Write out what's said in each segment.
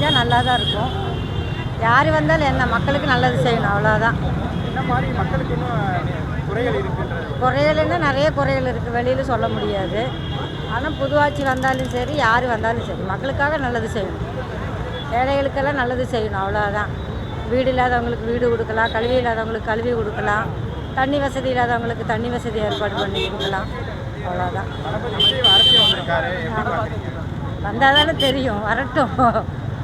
செஞ்சால் நல்லா தான் இருக்கும். யார் வந்தாலும் என்ன, மக்களுக்கு நல்லது செய்யணும், அவ்வளோதான். என்ன மாதிரி மக்களுக்கு இன்னும் குறைகள் இருக்குன்றது? குறையல்னா நிறைய குறைகள் இருக்குது, வெளியில் சொல்ல முடியாது. ஆனால் புது ஆட்சி வந்தாலும் சரி, யார் வந்தாலும் சரி, மக்களுக்காக நல்லது செய்யணும், ஏழைகளுக்கெல்லாம் நல்லது செய்யணும், அவ்வளோதான். வீடு இல்லாதவங்களுக்கு வீடு கொடுக்கலாம், கல்வி இல்லாதவங்களுக்கு கல்வி கொடுக்கலாம், தண்ணி வசதி இல்லாதவங்களுக்கு தண்ணி வசதி ஏற்பாடு பண்ணி கொடுக்கலாம், அவ்வளோதான். வந்தால் தானே தெரியும், வரட்டும்.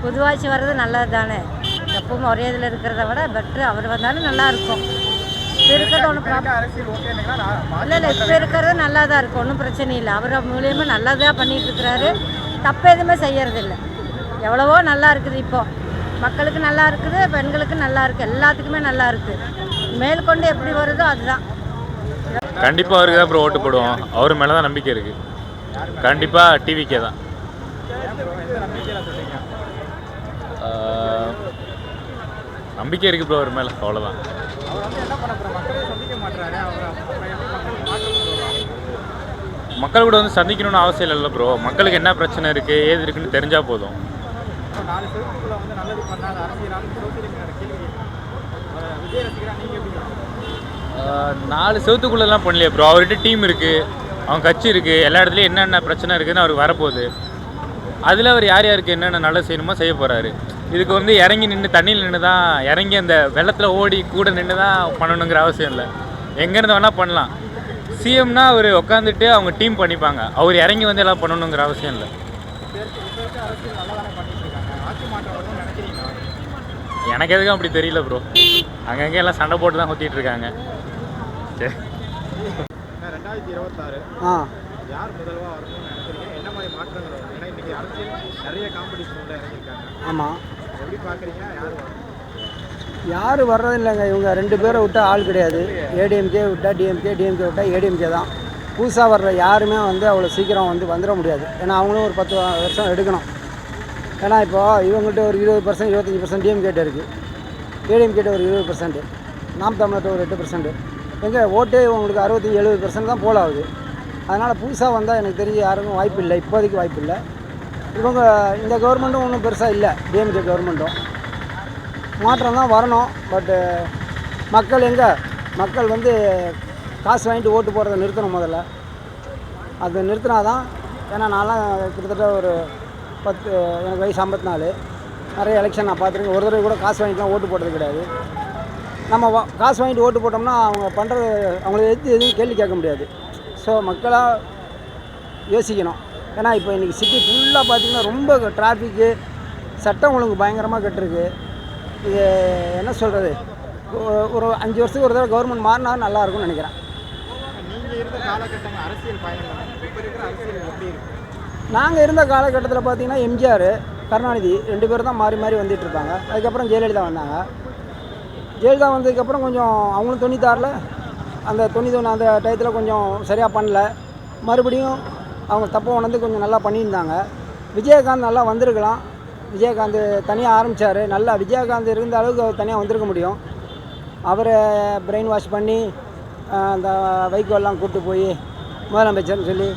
புதுவாட்சி வர்றது நல்லது தானே. எப்பவும் ஒரே இதில் இருக்கிறத விட பெட்ரு அவர் வந்தாலும் நல்லாயிருக்கும். இப்போ இருக்கிறது ஒன்றும் இல்லை இல்லை, இப்போ இருக்கிறது நல்லா தான் இருக்கும், ஒன்றும் பிரச்சனை இல்லை. அவர் மூலியமாக நல்லதாக பண்ணிகிட்டு இருக்கிறாரு, தப்பு எதுவுமே செய்யறதில்லை. எவ்வளவோ நல்லா இருக்குது, இப்போது மக்களுக்கு நல்லா இருக்குது, பெண்களுக்கு நல்லா இருக்குது, எல்லாத்துக்குமே நல்லா இருக்குது. மேற்கொண்டு எப்படி வருதோ அதுதான். கண்டிப்பாக அவருக்கு தான் அப்புறம் ஓட்டு போடுவோம். அவர் மேலே தான் நம்பிக்கை இருக்குது. கண்டிப்பாக டிவிக்கே தான். நம்பிக்கை இருக்குது ப்ரோ அவர் மேலே, அவ்வளோதான். மக்கள் கூட வந்து சந்திக்கணும்னு அவசியம் இல்லை ப்ரோ. மக்களுக்கு என்ன பிரச்சனை இருக்குது, ஏது இருக்குன்னு தெரிஞ்சால் போதும். 4 செவத்துக்குள்ளெல்லாம் பண்ணலையே ப்ரோ. அவர்கிட்ட டீம் இருக்குது, அவங்க கட்சி இருக்குது, எல்லா இடத்துலையும் என்னென்ன பிரச்சனை இருக்குதுன்னு அவருக்கு வரப்போகுது. அதில் அவர் யார் யாருக்கு என்னென்ன நல்லது செய்யணுமோ செய்ய போகிறாரு. இதுக்கு வந்து இறங்கி நின்று தண்ணியில் நின்று தான், இறங்கி அந்த வெள்ளத்தில் ஓடி கூட நின்று தான் பண்ணணுங்கிற அவசியம் இல்லை. எங்கேருந்து வேணால் பண்ணலாம். சிஎம்னா அவர் உட்காந்துட்டு அவங்க டீம் பண்ணிப்பாங்க. அவர் இறங்கி வந்து எல்லாம் பண்ணணுங்கிற அவசியம் இல்லை. எனக்கு எதுக்கும் அப்படி தெரியல ப்ரோ. அங்கங்கே எல்லாம் சண்டை போட்டு தான் ஊற்றிட்டு இருக்காங்க. சரி, 2026 யார் முதல்வா வரணும்னு நினைக்கிறீங்க? என்ன மாதிரி மாற்றங்கள் வரும்? ஏன்னா இன்னைக்கு அரசியல் நிறைய காம்படிஷன் உள்ள இறங்கியிருக்காங்க. ஆமாம், எப்படி பார்க்குறீங்க? யார் வர்றதில்லைங்க. இவங்க 2 பேரை விட்டால் ஆள் கிடையாது. ஏடிஎம்கே விட்டால் டிஎம்கே, டிஎம்கே விட்டால் ஏடிஎம்கே தான். புதுசாக வர்ற யாருமே வந்து அவ்வளோ சீக்கிரம் வந்துட முடியாது. ஏன்னா அவங்களும் ஒரு 10 வருஷம் எடுக்கணும். ஏன்னா இப்போது இவங்ககிட்ட ஒரு 20%, 25% டிஎம்கேட்ட இருக்குது, ஏடிஎம்கேட்ட ஒரு 20%, நாம் தமிழர்கிட்ட ஒரு 8%. எங்கே ஓட்டே உங்களுக்கு 60-70% தான் போல் ஆகுது. அதனால் புதுசாக வந்தால் எனக்கு தெரிஞ்ச யாருக்கும் வாய்ப்பு இல்லை, இப்போதைக்கு வாய்ப்பு இல்லை. இவங்க இந்த கவர்மெண்ட்டும் ஒன்றும் பெருசாக இல்லை, டிஎம்கே கவர்மெண்ட்டும். மாற்றம் தான் வரணும். பட்டு மக்கள் வந்து காசு வாங்கிட்டு ஓட்டு போடுறத நிறுத்தணும். முதல்ல அதை நிறுத்தினா தான். ஏன்னா நான்லாம் கிட்டத்தட்ட ஒரு எனக்கு வயசு 54. நிறைய எலெக்ஷன் நான் பார்த்துருக்கேன். ஒரு தடவை கூட காசு வாங்கிட்டுலாம் ஓட்டு போட்டது கிடையாது. நம்ம காசு வாங்கிட்டு ஓட்டு போட்டோம்னா அவங்க பண்ணுறது, அவங்கள எதுவும் கேள்வி கேட்க முடியாது. ஸோ மக்களாக யோசிக்கணும். ஏன்னா இப்போ இன்றைக்கி சிட்டி ஃபுல்லாக பார்த்திங்கன்னா ரொம்ப டிராஃபிக்கு, சட்டம் ஒழுங்கு பயங்கரமாக கெட்டிருக்கு. இது என்ன சொல்கிறது, ஒரு 5 வருஷத்துக்கு ஒரு தடவை கவர்மெண்ட் மாறினா நல்லாயிருக்கும்னு நினைக்கிறேன். நீங்கள் இருந்த காலகட்டங்கள் அரசியல் பயணம், இப்போ இருக்கிற அரசியல் எப்படி இருக்குது? நாங்கள் இருந்த காலகட்டத்தில் பார்த்திங்கன்னா எம்ஜிஆர், கருணாநிதி 2 பேர் தான் மாறி மாறி வந்துட்டுருப்பாங்க. அதுக்கப்புறம் ஜெயலலிதா வந்தாங்க. ஜெயலலிதா வந்ததுக்கப்புறம் கொஞ்சம் அவங்களும் 96 அந்த 91 அந்த டயத்தில் கொஞ்சம் சரியாக பண்ணல. மறுபடியும் அவங்க தப்பை உணர்ந்து கொஞ்சம் நல்லா பண்ணியிருந்தாங்க. விஜயகாந்த் நல்லா வந்திருக்கலாம். விஜயகாந்த் தனியாக ஆரம்பித்தார். நல்லா விஜயகாந்த் இருந்த அளவுக்கு அவர் தனியாக வந்திருக்க முடியும். அவரை பிரெயின் வாஷ் பண்ணி அந்த வைகோல்லாம் கூப்பிட்டு போய் முதலமைச்சர்னு சொல்லி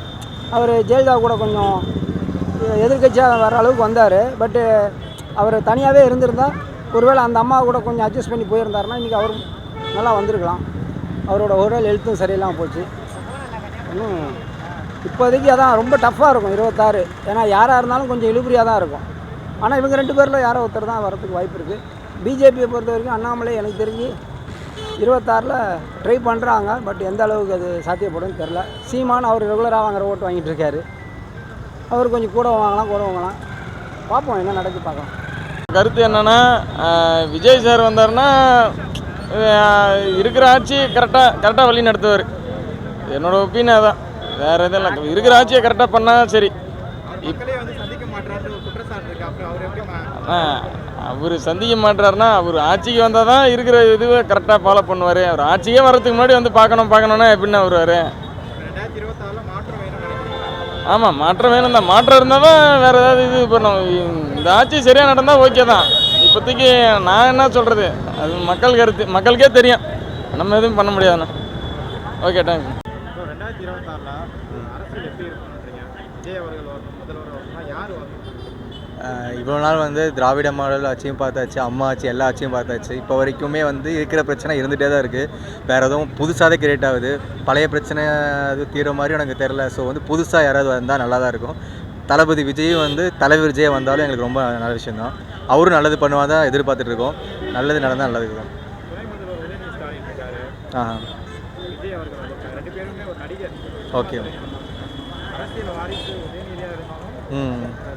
அவர் ஜெயலலிதா கூட கொஞ்சம் எதிர்கட்சியாக வர அளவுக்கு வந்தார். பட்டு அவர் தனியாகவே இருந்திருந்தால் ஒருவேளை அந்த அம்மா கூட கொஞ்சம் அட்ஜஸ்ட் பண்ணி போயிருந்தாருன்னா இன்றைக்கி அவர் நல்லா வந்திருக்கலாம். அவரோட உடல் ஹெல்த்தும் சரியில்லாமல் போச்சு. இன்னும் இப்போதைக்கு அதான் ரொம்ப டஃப்பாக இருக்கும் 26. ஏன்னா யாராக இருந்தாலும் கொஞ்சம் இழுபறியாக தான் இருக்கும். ஆனால் இவங்க 2 பேரில் யாரோ ஒருத்தர் தான் வரதுக்கு வாய்ப்பு இருக்குது. பிஜேபியை பொறுத்த வரைக்கும் அண்ணாமலை எனக்கு தெரிஞ்சு 26 ட்ரை பண்ணுறாங்க. பட் எந்த அளவுக்கு அது சாத்தியப்படும்னு தெரில. சீமான் அவர் ரெகுலராக வாங்குற ஓட்டு வாங்கிட்டு இருக்காரு. அவர் கொஞ்சம் கூட வாங்கலாம். பார்ப்போம் என்ன நடக்கு, பார்க்கலாம். கருத்து என்னென்னா, விஜய் சார் வந்தார்னா இருக்கிற ஆட்சி கரெக்டாக வழி நடத்துவார். என்னோட ஒப்பீனியன் தான், வேறு எதுவும் இல்லை. இருக்கிற ஆட்சியை கரெக்டாக பண்ணால் சரி. அவர் சந்திக்க மாட்டாருன்னா அவர் ஆட்சிக்கு வந்தால் தான் இருக்கிற இதுவே கரெக்டாக ஃபாலோ பண்ணுவார். அவர் ஆட்சியே வரதுக்கு முன்னாடி வந்து பார்க்கணுன்னா எப்படின்னா வருவார். ஆமாம், மாற்றம் வேணும் தான். மாற்றம் இருந்தால் தான் வேறு ஏதாவது இது பண்ணும். இந்த ஆட்சி சரியாக நடந்தால் ஓகே தான். இப்போதைக்கு நான் என்ன சொல்கிறது, அது மக்கள் கருத்து, மக்களுக்கே தெரியும். நம்ம எதுவும் பண்ண முடியாதுண்ணா. Okay, thank you. 2026 அரசியல் எப்படி இருக்குன்றீங்க? விஜய் அவர்கள் வரணும், முதல்வர் வரணும்னா யார் வரணும்? இவ்வளோ நாள் வந்து திராவிட மாடல் ஆட்சியும் பார்த்தாச்சு, அம்மா ஆட்சி எல்லா ஆட்சியும் பார்த்தாச்சு. இப்போ வரைக்குமே வந்து இருக்கிற பிரச்சனை இருந்துகிட்டே தான் இருக்குது. வேறு எதுவும் புதுசாக கிரியேட் ஆகுது. பழைய பிரச்சனை அது தீர மாதிரி எனக்கு தெரில. ஸோ வந்து புதுசாக யாராவது வந்தால் நல்லா தான் இருக்கும். தளபதி விஜயும் வந்து தலைவர் விஜய் வந்தாலும் எங்களுக்கு ரொம்ப நல்ல விஷயந்தான். அவரும் நல்லது பண்ணுவாங்க தான் எதிர்பார்த்துட்ருக்கோம். நல்லது நடந்தால் நல்லது தான். துணை முதல்வர் உதயநிதி ஸ்டாலின் இருக்காரு, விஜய் அவர்கள் வந்திருக்காரு. 2 பேருமே ஒரு நடிகர். ஓகே. அரசியல் வாரிசு உதயநிதியாக இருந்தாலும்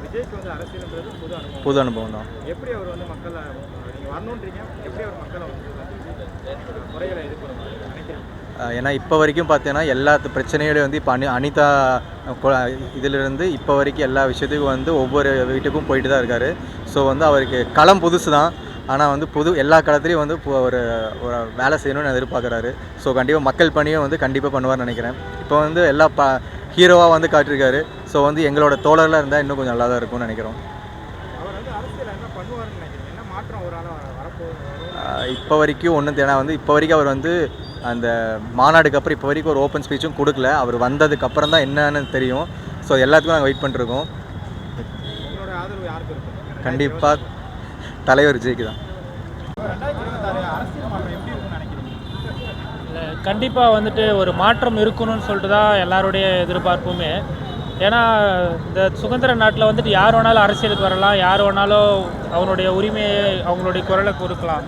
விஜய்க்கு வந்து அரசியல்ன்றது புது அனுபவம் தான். எப்படி அவர் வந்து மக்களை நீங்கள் வரணுன்றீங்க, எப்படி அவர் மக்களை வந்து முறைகளை இது பண்ணுவாங்க நினைக்கிறீங்க? ஏன்னா இப்போ வரைக்கும் பார்த்தீங்கன்னா எல்லா பிரச்சனைகளையும் வந்து இப்போ அனிதா இதிலிருந்து இப்போ வரைக்கும் எல்லா விஷயத்துக்கும் வந்து ஒவ்வொரு வீட்டுக்கும் போயிட்டு தான் இருக்கார். ஸோ வந்து அவருக்கு களம் புதுசு தான். ஆனால் வந்து எல்லா களத்துலேயும் வந்து ஒரு வேலை செய்யணும்னு எதிர்பார்க்குறாரு. ஸோ கண்டிப்பாக மக்கள் பணியும் வந்து கண்டிப்பாக பண்ணுவார்னு நினைக்கிறேன். இப்போ வந்து எல்லா ஹீரோவாக வந்து காட்டியிருக்காரு. ஸோ வந்து எங்களோட தோழர்களாக இருந்தால் இன்னும் கொஞ்சம் நல்லா தான் இருக்கும்னு நினைக்கிறோம். அவர் வந்து அரசியல் என்ன பண்ணுவார்னு நினைக்கிறீங்க? என்ன மாற்றம் ஒரு ஆள் வரப்போகுது? இப்போ வரைக்கும் ஒன்றும் தேவை வந்து இப்போ வரைக்கும் அவர் வந்து அந்த மாநாடுக்கு அப்புறம் இப்போ வரைக்கும் ஒரு ஓப்பன் ஸ்பீச்சும் கொடுக்கல. அவர் வந்ததுக்கப்புறம் தான் என்னன்னு தெரியும். ஸோ எல்லாத்துக்கும் நாங்கள் வெயிட் பண்ணிருக்கோம். உங்களோட ஆதரவு யாருக்கு இருக்கும்? கண்டிப்பாக தலைவர் விஜய்க்கு தான். 2026 அரசியல் மாற்றம் எப்படி இருக்கும்னு நினைக்கிறீங்க? கண்டிப்பாக வந்துட்டு ஒரு மாற்றம் இருக்கணும்னு சொல்லிட்டு தான் எல்லாருடைய எதிர்பார்ப்புமே. ஏன்னா இந்த சுதந்திர நாட்டில் வந்துட்டு யார் வேணாலும் அரசியலுக்கு வரலாம், யார் வேணாலும் அவனுடைய உரிமையை அவங்களுடைய குரலை கொடுக்கலாம்.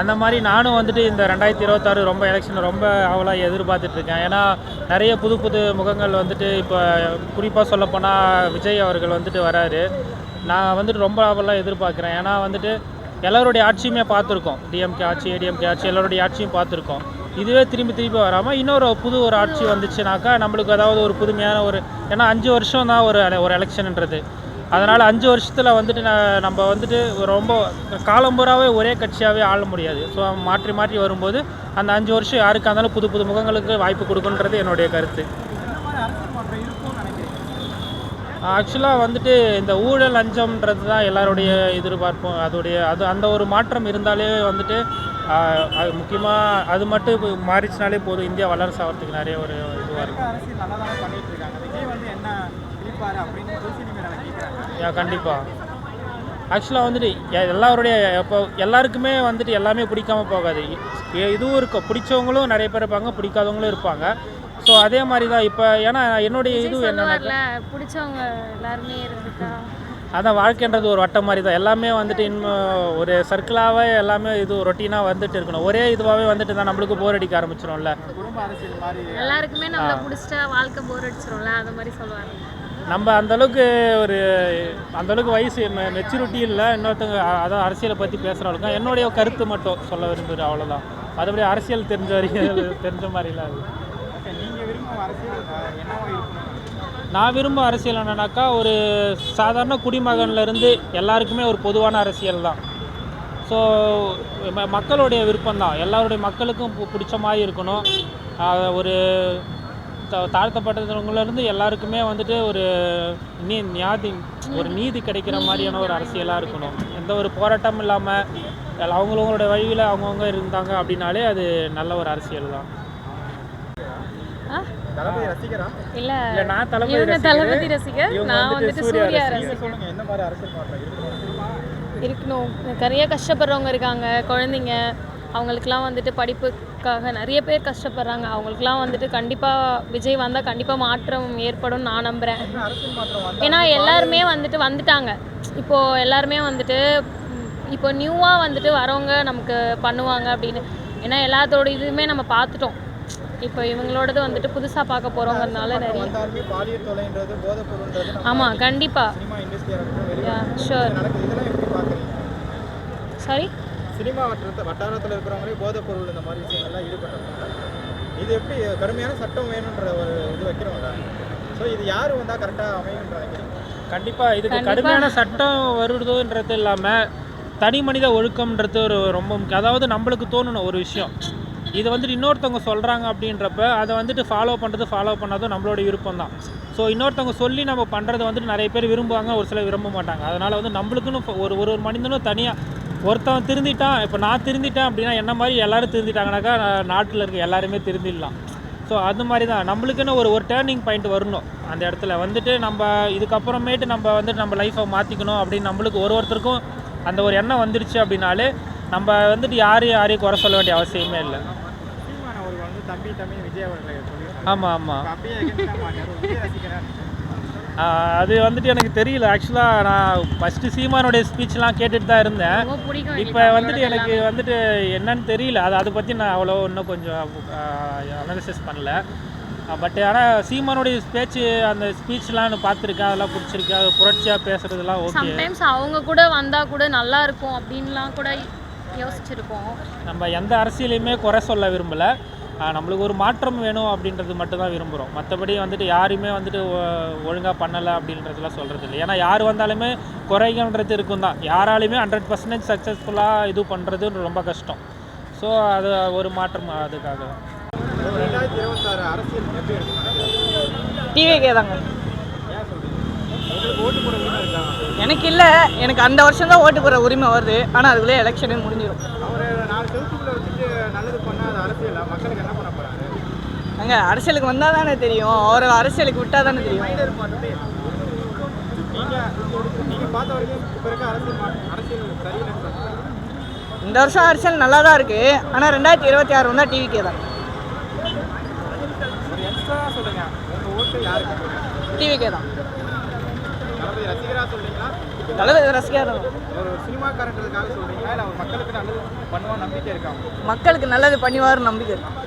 அந்த மாதிரி நானும் வந்துட்டு இந்த 2026 ரொம்ப எலெக்ஷன் ரொம்ப ஆவலாக எதிர்பார்த்துட்ருக்கேன். ஏன்னா நிறைய புது புது முகங்கள் வந்துட்டு இப்போ குறிப்பாக சொல்லப்போனால் விஜய் அவர்கள் வந்துட்டு வராரு. நான் வந்துட்டு ரொம்ப ஆவலாக எதிர்பார்க்குறேன். ஏன்னா வந்துட்டு எல்லோருடைய ஆட்சியுமே பார்த்துருக்கோம். டிஎம்கே ஆட்சி, ஏடிஎம்கே ஆட்சி, எல்லோருடைய ஆட்சியும் பார்த்துருக்கோம். இதுவே திரும்பி வராமல் இன்னொரு ஒரு ஆட்சி வந்துச்சுனாக்கா நம்மளுக்கு அதாவது ஒரு புதுமையான ஏன்னா 5 வருஷம் தான் ஒரு எலெக்ஷன்ன்றது. அதனால் 5 வருஷத்தில் வந்துட்டு நம்ம வந்துட்டு ரொம்ப காலம்பூராவே ஒரே கட்சியாகவே ஆள முடியாது. ஸோ மாற்றி மாற்றி வரும்போது அந்த 5 வருஷம் யாருக்காக இருந்தாலும் புது புது முகங்களுக்கு வாய்ப்பு கொடுக்குன்றது என்னுடைய கருத்து. ஆக்சுவலாக வந்துட்டு இந்த ஊழல் லஞ்சம்ன்றது தான் எல்லாருடைய எதிர்பார்ப்பும். அந்த ஒரு மாற்றம் இருந்தாலே வந்துட்டு முக்கியமாக அது மட்டும் மாறிச்சினாலே போதும், இந்தியா வல்லரசு ஆகிறதுக்கு நிறைய ஒரு இதுவாக இருக்கும். அரசியல் நல்லா தானே பண்ணிட்டு இருக்காங்க. விஜய் வந்து என்ன பிடிப்பாரு அப்படின்னு கேட்குறாங்க. கண்டிப்பாக ஆக்சுவலாக வந்துட்டு எல்லாருடைய இப்போ எல்லாருக்குமே வந்துட்டு எல்லாமே பிடிக்காம போகாது. இதுவும் இருக்கும், பிடிச்சவங்களும் நிறைய பேர் இருப்பாங்க, பிடிக்காதவங்களும் இருப்பாங்க. ஸோ அதே மாதிரி தான் இப்போ. ஏன்னா என்னுடைய இது என்னன்னா பிடிச்சவங்க எல்லாருமே இருந்துட்டா அதான் வாழ்க்கைன்றது ஒரு வட்டம் மாதிரி தான். எல்லாமே வந்துட்டு இன்னும் ஒரு சர்க்கிளாகவே எல்லாமே இது ரொட்டீனாக வந்துட்டு இருக்கணும். ஒரே இதுவாகவே வந்துட்டு தான் நம்மளுக்கு போர் அடிக்க ஆரம்பிச்சிடும்ல. குடும்ப அரசியல் மாதிரி எல்லாருக்குமே நம்மளை பிடிச்சிட்டா வாழ்க்கை போர் அடிச்சிடும்ல, அந்த மாதிரி சொல்லுவாங்க. நம்ம அந்தளவுக்கு வயசு மெச்சூரிட்டி இல்லை இன்னொருத்தவங்க அதான் அரசியலை பற்றி பேசுகிறவங்களுக்கும் என்னுடைய கருத்து மட்டும் சொல்ல விரும்புகிறேன், அவ்வளோதான். மற்றபடி அரசியல் தெரிஞ்ச வரைக்கும் தெரிஞ்ச மாதிரிலாம் அது. நீங்கள் விரும்பும் அரசியல் என்னவா இருக்கணும்? நான் விரும்பும் அரசியல் என்னன்னாக்கா ஒரு சாதாரண குடிமகன்லேருந்து எல்லாருக்குமே ஒரு பொதுவான அரசியல் தான். ஸோ மக்களுடைய விருப்பம் தான், எல்லாருடைய மக்களுக்கும் பிடிச்ச மாதிரி இருக்கணும். ஒரு தாழ்த்தப்பட்டவங்களிருந்து எல்லாருக்குமே வந்துட்டு ஒரு நீதி கிடைக்கிற மாதிரியான ஒரு அரசியலாக இருக்கணும். எந்த ஒரு போராட்டம் இல்லாமல் அவங்களோட வழியில் அவங்கவுங்க இருந்தாங்க அப்படின்னாலே அது நல்ல ஒரு அரசியல் தான். தளபதி ரசிகரா? இல்லை நான் தளபதி ரசிகர், நான் வந்துட்டு சூர்யா ரசிகர். சொல்லுங்க, என்ன மாதிரி அரசியல் மாற்றம் இருக்கணும்? நிறைய கஷ்டப்படுறவங்க இருக்காங்க, குழந்தைங்க, அவங்களுக்குலாம் வந்துட்டு படிப்புக்காக நிறைய பேர் கஷ்டப்படுறாங்க. அவங்களுக்குலாம் வந்துட்டு கண்டிப்பாக விஜய் வந்தால் கண்டிப்பாக மாற்றம் ஏற்படும் நான் நம்புகிறேன். ஏன்னா எல்லாருமே வந்துட்டாங்க. இப்போது எல்லாருமே வந்துட்டு இப்போ நியூவாக வந்துட்டு வரவங்க நமக்கு பண்ணுவாங்க அப்படின்னு. ஏன்னா எல்லாத்தோட இதுவுமே நம்ம பார்த்துட்டோம். இப்போ இவங்களோடது வந்துட்டு புதுசாக பார்க்க போகிறோங்கிறதுனால நிறைய. ஆமாம், கண்டிப்பாக. ஷூர். சாரி, சினிமா வட்டாரத்தில் இருக்கிறவங்களே போதைப் பொருள் இந்த மாதிரி விஷயங்கள்லாம் ஈடுபட்டாங்க. இது எப்படி கடுமையான சட்டம் வேணுன்ற ஒரு இது வைக்கிறோம்ல. ஸோ இது யார் வந்தால் கரெக்டாக அமையுன்ற நினைக்கிறீங்க? கண்டிப்பாக இதுக்கு கடுமையான சட்டம் வருதுன்றது இல்லாமல் தனி மனித ஒழுக்கம்ன்றது ரொம்ப முக்கியம். அதாவது நம்மளுக்கு தோணணும் ஒரு விஷயம், இதை வந்துட்டு இன்னொருத்தவங்க சொல்கிறாங்க அப்படின்றப்ப அதை வந்துட்டு ஃபாலோ பண்ணாதும் நம்மளோட விருப்பம் தான். ஸோ இன்னொருத்தவங்க சொல்லி நம்ம பண்ணுறதை வந்துட்டு நிறைய பேர் விரும்புவாங்க, ஒரு சிலர் விரும்ப மாட்டாங்க. அதனால் வந்து நம்மளுக்குன்னு ஒரு மனிதனும் தனியாக ஒருத்தவன் திருந்திட்டான். இப்போ நான் திருந்திட்டேன் அப்படின்னா என்ன மாதிரி எல்லோரும் திருந்திட்டாங்கனாக்கா நாட்டில் இருக்க எல்லாருமே திருந்திடலாம். ஸோ அது மாதிரி தான் நம்மளுக்குன்னு ஒரு டேர்னிங் பாயிண்ட் வரணும் அந்த இடத்துல வந்துட்டு நம்ம இதுக்கப்புறமேட்டு நம்ம வந்துட்டு நம்ம லைஃப்பை மாற்றிக்கணும் அப்படின்னு நம்மளுக்கு ஒருத்தருக்கும் அந்த ஒரு எண்ணம் வந்துடுச்சு அப்படின்னாலே நம்ம வந்துட்டு யாரையும் குறை சொல்ல வேண்டிய அவசியமே இல்லை. சீமான் அவர்கள் வந்து தம்பி விஜய் அவர்களை சொல்லியிருக்காங்க. ஆமாம் ஆமாம். அப்படியே விஜய் ரசிகராக அது வந்துட்டு எனக்கு தெரியல. ஆக்சுவலாக நான் ஃபஸ்ட்டு சீமானுடைய ஸ்பீச்லாம் கேட்டுட்டு தான் இருந்தேன். ரொம்ப பிடிக்கும் இப்போ வந்துட்டு எனக்கு வந்துட்டு என்னன்னு தெரியல. அதை பற்றி நான் அவ்வளோ இன்னும் கொஞ்சம் அனாலிசிஸ் பண்ணல. பட் ஆனால் சீமானுடைய பேச்சு அந்த ஸ்பீச்லாம் நான் பார்த்துருக்கேன், அதெல்லாம் பிடிச்சிருக்கு. அது புரட்சியாக பேசுகிறதுலாம் ஓகே. சம்டைம்ஸ் அவங்க கூட வந்தால் கூட நல்லா இருக்கும் அப்படின்லாம் கூட யோசிச்சிருக்கோம். நம்ம எந்த அரசியலையுமே குறை சொல்ல விரும்பலை. நம்மளுக்கு ஒரு மாற்றம் வேணும் அப்படின்றது மட்டும் தான் விரும்புகிறோம். மற்றபடி வந்துட்டு யாருமே வந்துட்டு ஒழுங்காக பண்ணலை அப்படின்றதுலாம் சொல்கிறது இல்லை. ஏன்னா யார் வந்தாலுமே குறைகள்ன்றது இருக்கும் தான். யாராலையுமே 100% சக்ஸஸ்ஃபுல்லாக இது பண்ணுறது ரொம்ப கஷ்டம். ஸோ அது ஒரு மாற்றம் அதுக்காக தான். 2026 அரசியல் எப்படி இருக்குன்னு டிவிக்கே தாங்க. ஏன் சொல்றீங்க? உங்களுக்கு ஓட்டு போட உரிமை இருக்கா? எனக்கு இல்லை, எனக்கு அந்த வருஷம் தான் ஓட்டு போடுற உரிமை வருது. ஆனால் அதுக்குள்ளே எலெக்ஷனே முடிஞ்சிடும். அவர் 4 செவத்துக்குள்ள வச்சுட்டு நல்லது பண்ணால் அது அரசியல் மக்களுக்கு என்ன பண்ண போகிறாங்க? அங்கே அரசியலுக்கு வந்தால் தானே தெரியும், அவரை அரசியலுக்கு விட்டால் தானே தெரியும். மைனர் பார்த்துட்டு நீங்கள் பார்த்த வரைக்கும் இப்போ இருக்க அரசியல் சரியில்லைன்னு சொல்லுங்கள். இந்த வருஷம் அரசியல் நல்லா தான் இருக்குது. ஆனால் 2026 வந்தால் டிவிக்கே தான். ஒரு எக்ஸ்ட்ரா சொல்லுங்கள், உங்கள் ஓட்டு யாருக்கு? டிவிக்கே தான். தளபதி ரசிகராக சொல்கிறீங்களா, தளபதி ரசிகர் தான். ஒரு சினிமாக்காரன்றதுக்காக சொல்கிறீங்களா, இல்லை அவர் மக்களுக்கு நல்லது பண்ணுவான்னு நம்பிக்கை இருக்கா? மக்களுக்கு நல்லது பண்ணிவார் நம்பிக்கை இருக்கு.